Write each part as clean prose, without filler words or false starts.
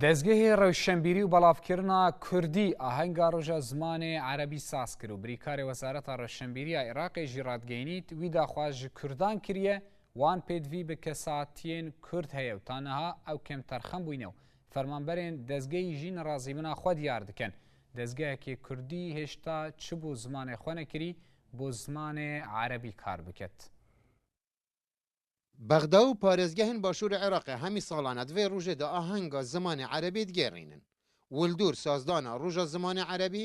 دەستگەهی ڕەوشەمبیری و بەڵاوکردنا کوردی ئاهەنگا ڕۆژە زمانی عەرەبی ساز کرد و بریکاری وەزارەتە ڕەوشەمبیریە عێراقیژی ڕادگەیەنیت وی داخواز ji کوردان کریە وان پێدوی بە کەساتیên کورد هەیە و تانەها ئەو کەم تەرخەم بووینەوە فەرمانبەرێن دەستگەی ژین ڕازیبوونا خۆ دیار دکەن دەستگەیەکی کوردی هێشتا چ بۆ زمانێ خۆ نەکری بۆ زمانێ عەرەبی کار بکەت. بەغدا و پارێزگەهên باشوور عێراقê hemî salane divê rojê de ahenga zimanê Erebî digerînin. Wildur sazdana roja zimanê Erebî,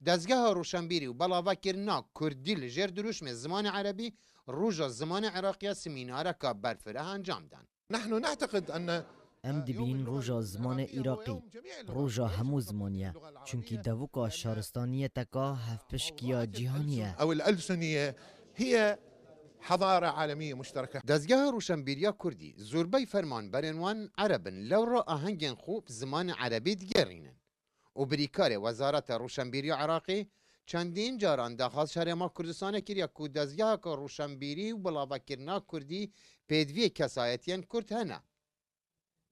dezgeha rûşenbîrî û belavekirina Kurdî li jêr dirûşmê zimanê Erebî, roja zimanê Iraqîya semînareka berfireh encam dan. Em dibînin roja zimanê Iraqî, roja hemû zimanî çunkî devuka şaristaniyeteka hevpişkiya cîhanî ye. حضارة عالمية مشتركة. دزگاه روشنبیریا کردی زوربای فرمانبرên wan Erebin lewra ahengên xwe bi zimanê Erebî digerînin. û brîkarê Wezareta Rûşenbîriya Iraqê çendîn caran daxwaz Herêma Kurdistanê kiriye ku dezgeheka rûşenbîrî û bilavekirina Kurdî pêdiviyê kesayetiyên Kurd hene.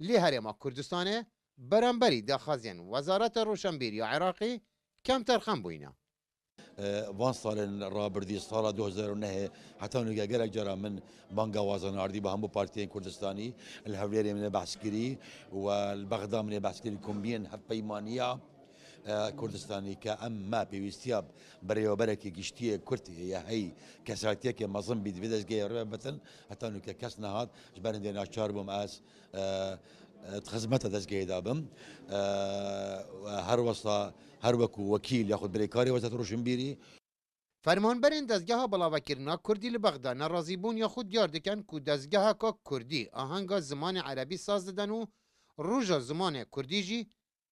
Lê Herêma Kurdistanê beramberî daxwazên Wezareta Rûşenbîriya Iraqê kemter xem bûyne. وان سال رابردی سال 2009 حتی نگه گرگ جرا من بانگا وازناردی با همو پارتیین کردستانی الهولیری من بحثگری و البغدا من بحثگری کمبین هف پیمانیا کردستانی که اما پیوستیاب برای برکی گشتی کردی یا هی کساتیه که مظلم بید ویدش گیر رو بتن حتی نگه کس نهاد جبرن دینا چار بوم از خدمت دزگی دابم هر وسط هر وکو وکیل یاخد بریکاری وزارت روشنبیری فرمانبرên dezgeha bilavekirina Kurdî li Bexda nerazîbûn ya xwe diyar dikin ku dezgeheka Kurdî ahenga zimanê Erebî saz didin û roja zimanê Kurdî jî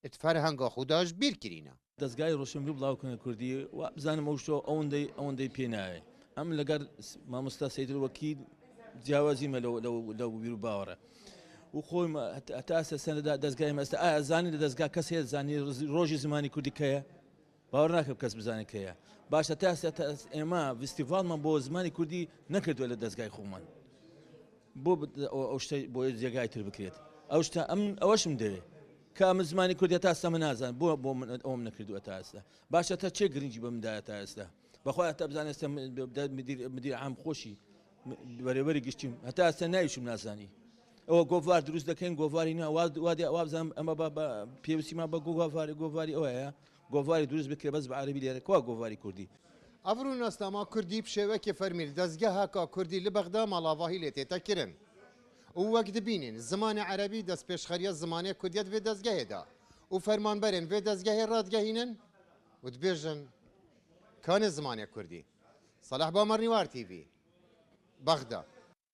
it ferhenga xwe de ji bîr kirîne. دەستگای ڕۆشنبیر بڵاوکردنە کوردی و بزانم ئەو شتۆ ئەوەندەی پێ نایێ ئەم لەگەر مامۆستا سەیدڵ وەکیل جیاوازیمە لەو بیر و باوەڕە و خۆی هەتا ئەستا سەنەدا دەستگای مەستا ئایا زانی لە دەستگا کەس هەیە زانی ڕۆژی زمانی کوردی کەیە باوەڕ ناکەم کەس بزانێت کەیە باشە تا ئێستا ئێمە فستیڤالمان بۆ زمانی کوردی نەکردووە لە دەستگای خۆمان بۆ ئەو شتەی بۆ جێگای تر بکرێت ئەو شتە ئەوەشم دەوێت کە ئەمە زمانی کوردی تا ئێستا من نازان بۆ ئەوم نەکردووە تا ئێستا باشە تا چێ گرنگی بە مندایە تا ئێستا بەخوا هەتا بزانێت ئێستا مدیر عام خۆشی بەرەبەری گشتیم هەتا ئێستا ناویشم نازانی ئەوە گۆڤار دروست دەکەین گۆڤاری نە وا بزانم ئەمە پێویستیمان بە گۆڤاری ئەوەیە گۆڤاری دروست بکرێ بەس بە عەرەبی لێرە کوا گۆڤاری کوردی ئەڤڕۆ ناستەما کوردی پشێوەکی فەرمیل دەستگەهەکە کوردی لە بەغدا ماڵاڤاهی لێ تێتە kirin û wek dibînin zimanê Erebî destpêşxeriya zimanê Kurdiyet vê dezgehê da û fermanberên vê dezgehê radgehînin û dibêjin kanê zimanê Kurdî. Saleh Bamer Nîwar TV Bexda.